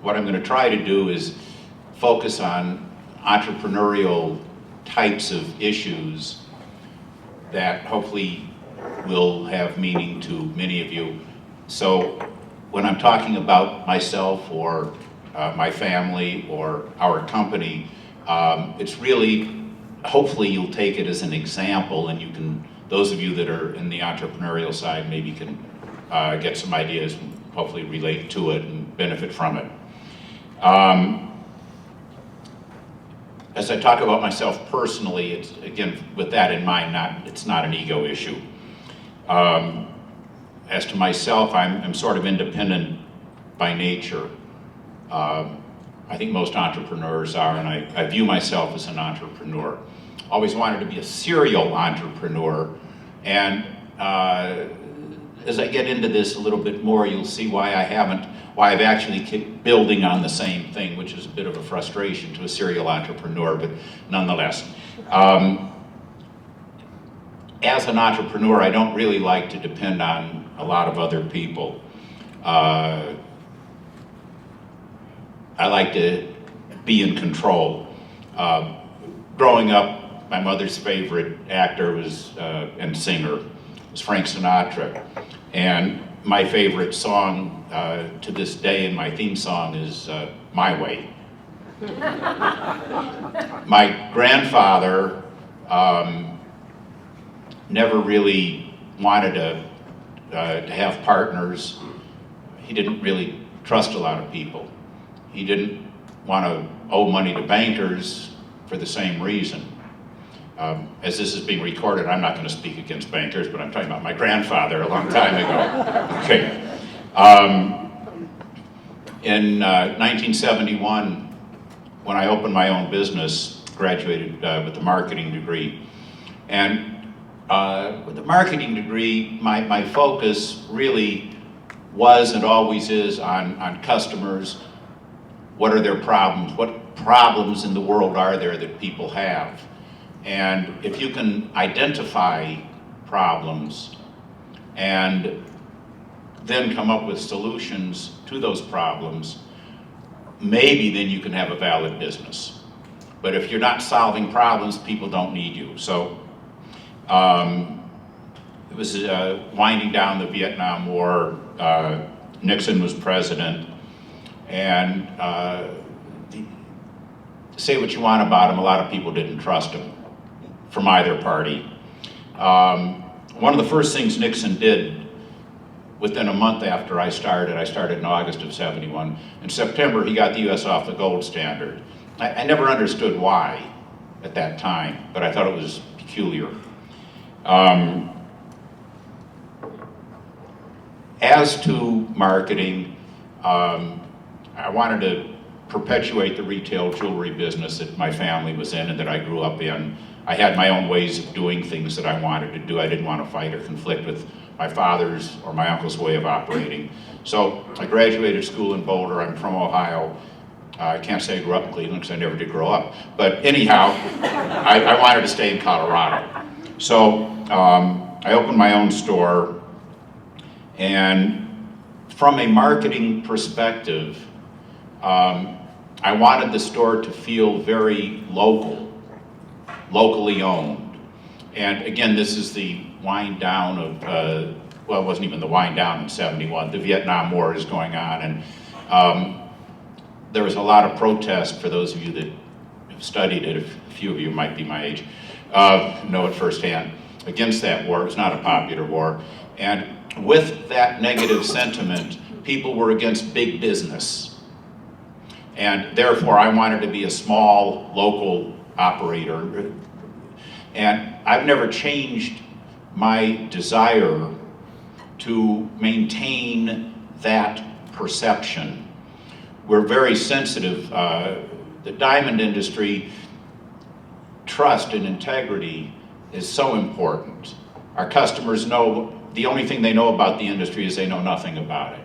what I'm going to try to do is focus on entrepreneurial types of issues that hopefully will have meaning to many of you. So when I'm talking about myself or my family or our company, it's really, hopefully you'll take it as an example, and you can, those of you that are in the entrepreneurial side maybe can get some ideas and hopefully relate to it and benefit from it. As I talk about myself personally, it's, again, with that in mind, it's not an ego issue. As to myself, I'm sort of independent by nature. I think most entrepreneurs are, and I view myself as an entrepreneur. Always wanted to be a serial entrepreneur, and as I get into this a little bit more, you'll see why I've actually kept building on the same thing, which is a bit of a frustration to a serial entrepreneur, but nonetheless. As an entrepreneur, I don't really like to depend on a lot of other people. I like to be in control. Growing up, my mother's favorite actor was and singer was Frank Sinatra, and my favorite song to this day, and my theme song, is My Way. My grandfather never really wanted to have partners. He didn't really trust a lot of people. He didn't want to owe money to bankers for the same reason. As this is being recorded, I'm not going to speak against bankers, but I'm talking about my grandfather a long time ago. Okay. In 1971, when I opened my own business, graduated with a marketing degree, and with the marketing degree, my focus really was and always is on customers. What are their problems? What problems in the world are there that people have? And if you can identify problems and then come up with solutions to those problems, maybe then you can have a valid business. But if you're not solving problems, people don't need you. So it was winding down the Vietnam War. Nixon was president, and say what you want about him, a lot of people didn't trust him from either party. One of the first things Nixon did within a month after I started in August of '71, in September he got the US off the gold standard. I never understood why at that time, but I thought it was peculiar. As to marketing, I wanted to perpetuate the retail jewelry business that my family was in and that I grew up in. I had my own ways of doing things that I wanted to do. I didn't want to fight or conflict with my father's or my uncle's way of operating. So I graduated school in Boulder. I'm from Ohio. I can't say I grew up in Cleveland because I never did grow up. But anyhow, I wanted to stay in Colorado. So I opened my own store, and from a marketing perspective, I wanted the store to feel very locally owned. And again, this is the wind down of, well, it wasn't even the wind down in '71. The Vietnam War is going on, and there was a lot of protest. For those of you that have studied it, a few of you might be my age, know it firsthand, against that war. It was not a popular war. And with that negative sentiment, people were against big business. And therefore, I wanted to be a small, local operator. And I've never changed my desire to maintain that perception. We're very sensitive. The diamond industry, trust and integrity is so important. Our customers know, the only thing they know about the industry is they know nothing about it.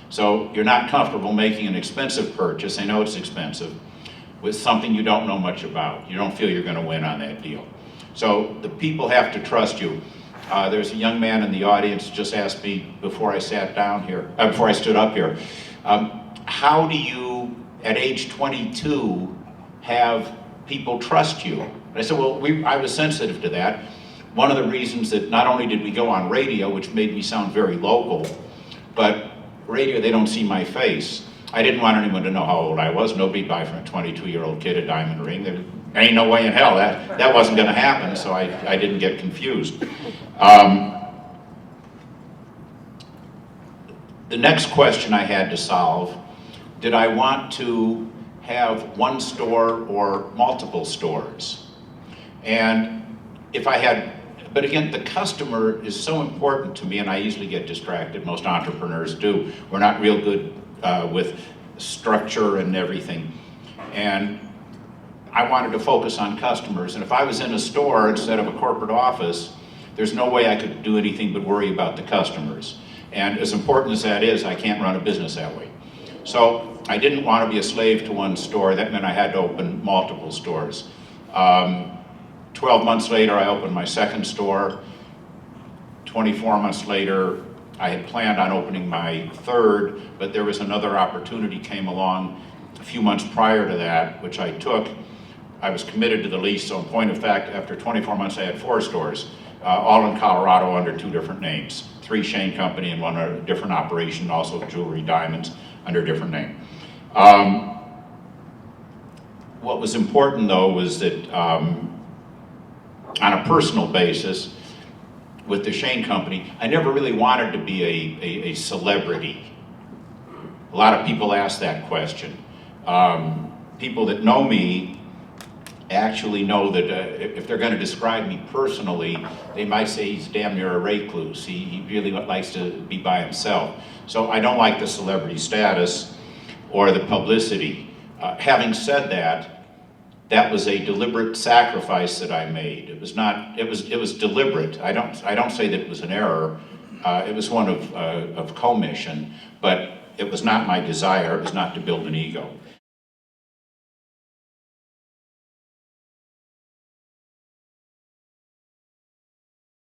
So you're not comfortable making an expensive purchase, they know it's expensive, with something you don't know much about. You don't feel you're going to win on that deal. So the people have to trust you. There's a young man in the audience just asked me before I sat down here, before I stood up here, how do you at age 22 have people trust you? And I said, well, I was sensitive to that. One of the reasons that not only did we go on radio, which made me sound very local, but radio, they don't see my face. I didn't want anyone to know how old I was. Nobody'd buy from a 22-year-old kid a diamond ring. There ain't no way in hell that wasn't going to happen, so I didn't get confused. The next question I had to solve, did I want to have one store or multiple stores? And if I had, but again, the customer is so important to me, and I easily get distracted. Most entrepreneurs do. We're not real good with structure and everything. And I wanted to focus on customers. And if I was in a store instead of a corporate office, there's no way I could do anything but worry about the customers. And as important as that is, I can't run a business that way. So I didn't want to be a slave to one store. That meant I had to open multiple stores. 12 months later, I opened my second store. 24 months later, I had planned on opening my third, but there was another opportunity came along a few months prior to that, which I took. I was committed to the lease, so in point of fact, after 24 months, I had 4 stores, all in Colorado under 2 different names. 3 Shane Company and 1 a different operation, also jewelry, diamonds, under a different name. What was important though was that on a personal basis, with the Shane Company, I never really wanted to be a celebrity. A lot of people ask that question. People that know me actually know that if they're going to describe me personally, they might say he's damn near a recluse. He really likes to be by himself. So I don't like the celebrity status or the publicity. Having said that, that was a deliberate sacrifice that I made. It was not. It was deliberate. I don't say that it was an error. It was one of commission, but it was not my desire. It was not to build an ego.